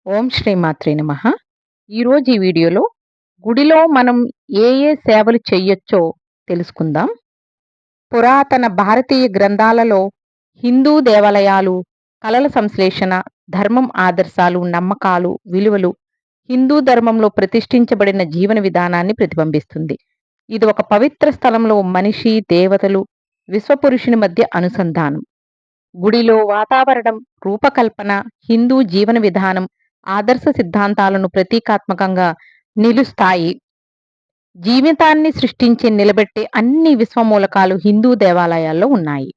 ఓం శ్రీ మాత్రే నమః. ఈరోజు ఈ వీడియోలో గుడిలో మనం ఏ సేవలు చెయ్యొచ్చో తెలుసుకుందాం. పురాతన భారతీయ గ్రంథాలలో హిందూ దేవాలయాలు, కళల సంశ్లేషణ, ధర్మం ఆదర్శాలు, నమ్మకాలు, విలువలు హిందూ ధర్మంలో ప్రతిష్ఠించబడిన జీవన విధానాన్ని ప్రతిబింబిస్తుంది. ఇది ఒక పవిత్ర స్థలంలో మనిషి, దేవతలు, విశ్వపురుషుని మధ్య అనుసంధానం. గుడిలో వాతావరణం, రూపకల్పన హిందూ జీవన విధానం, ఆదర్శ సిద్ధాంతాలను ప్రతీకాత్మకంగా నిలుస్తాయి. జీవితాన్ని సృష్టించి నిలబెట్టే అన్ని విశ్వమూలకాలు హిందూ దేవాలయాల్లో ఉన్నాయి.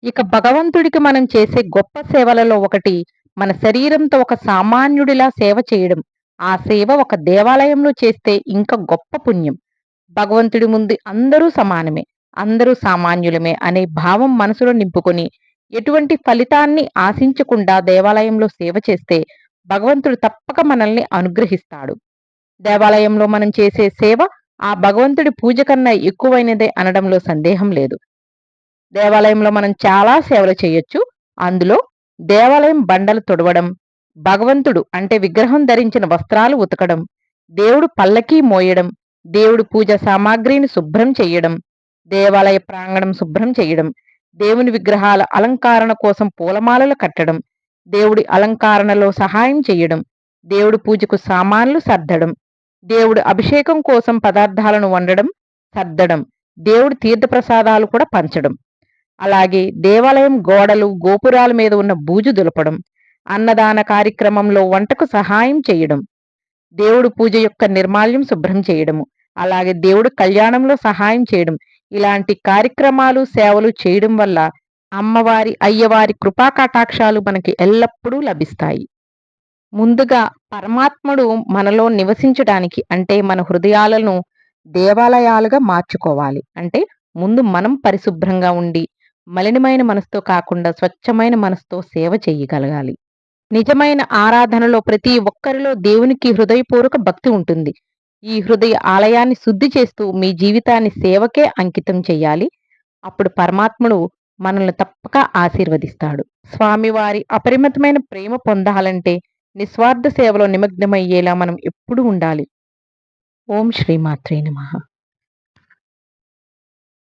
ఇక భగవంతుడికి మనం చేసే గొప్ప సేవలలో ఒకటి మన శరీరంతో ఒక సామాన్యుడిలా సేవ చేయడం. ఆ సేవ ఒక దేవాలయంలో చేస్తే ఇంకా గొప్ప పుణ్యం. భగవంతుడి ముందు అందరూ సమానమే, అందరూ సామాన్యులమే అనే భావం మనసులో నింపుకొని ఎటువంటి ఫలితాన్ని ఆశించకుండా దేవాలయంలో సేవ చేస్తే భగవంతుడు తప్పక మనల్ని అనుగ్రహిస్తాడు. దేవాలయంలో మనం చేసే సేవ ఆ భగవంతుడి పూజ కన్నా ఎక్కువైనదే అనడంలో సందేహం లేదు. దేవాలయంలో మనం చాలా సేవలు చేయొచ్చు. అందులో దేవాలయం బండలు తుడవడం, భగవంతుడు అంటే విగ్రహం ధరించిన వస్త్రాలు ఉతకడం, దేవుడు పల్లకీ మోయడం, దేవుడు పూజ సామాగ్రిని శుభ్రం చెయ్యడం, దేవాలయ ప్రాంగణం శుభ్రం చెయ్యడం, దేవుని విగ్రహాల అలంకరణ కోసం పూలమాలలు కట్టడం, దేవుడి అలంకరణలో సహాయం చెయ్యడం, దేవుడి పూజకు సామాన్లు సర్దడం, దేవుడి అభిషేకం కోసం పదార్థాలను వండడం, సర్దడం, దేవుడి తీర్థప్రసాదాలు కూడా పంచడం. అలాగే దేవాలయం గోడలు, గోపురాల మీద ఉన్న బూజు దులపడం, అన్నదాన కార్యక్రమంలో వంటకు సహాయం చేయడం, దేవుడు పూజ యొక్క నిర్మాల్యం శుభ్రం చేయడము, అలాగే దేవుడు కళ్యాణంలో సహాయం చేయడం. ఇలాంటి కార్యక్రమాలు, సేవలు చేయడం వల్ల అమ్మవారి, అయ్యవారి కృపా కటాక్షాలు మనకి ఎల్లప్పుడూ లభిస్తాయి. ముందుగా పరమాత్ముడు మనలో నివసించడానికి అంటే మన హృదయాలను దేవాలయాలుగా మార్చుకోవాలి. అంటే ముందు మనం పరిశుభ్రంగా ఉండి, మలినమైన మనసుతో కాకుండా స్వచ్ఛమైన మనసుతో సేవ చెయ్యగలగాలి. నిజమైన ఆరాధనలో ప్రతి ఒక్కరిలో దేవునికి హృదయపూర్వక భక్తి ఉంటుంది. ఈ హృదయ ఆలయాన్ని శుద్ధి చేస్తూ మీ జీవితాన్ని సేవకే అంకితం చెయ్యాలి. అప్పుడు పరమాత్ముడు మనల్ని తప్పక ఆశీర్వదిస్తాడు. స్వామివారి అపరిమితమైన ప్రేమ పొందాలంటే నిస్వార్థ సేవలో నిమగ్నమయ్యేలా మనం ఎప్పుడూ ఉండాలి. ఓం శ్రీ మాత్రే నమః.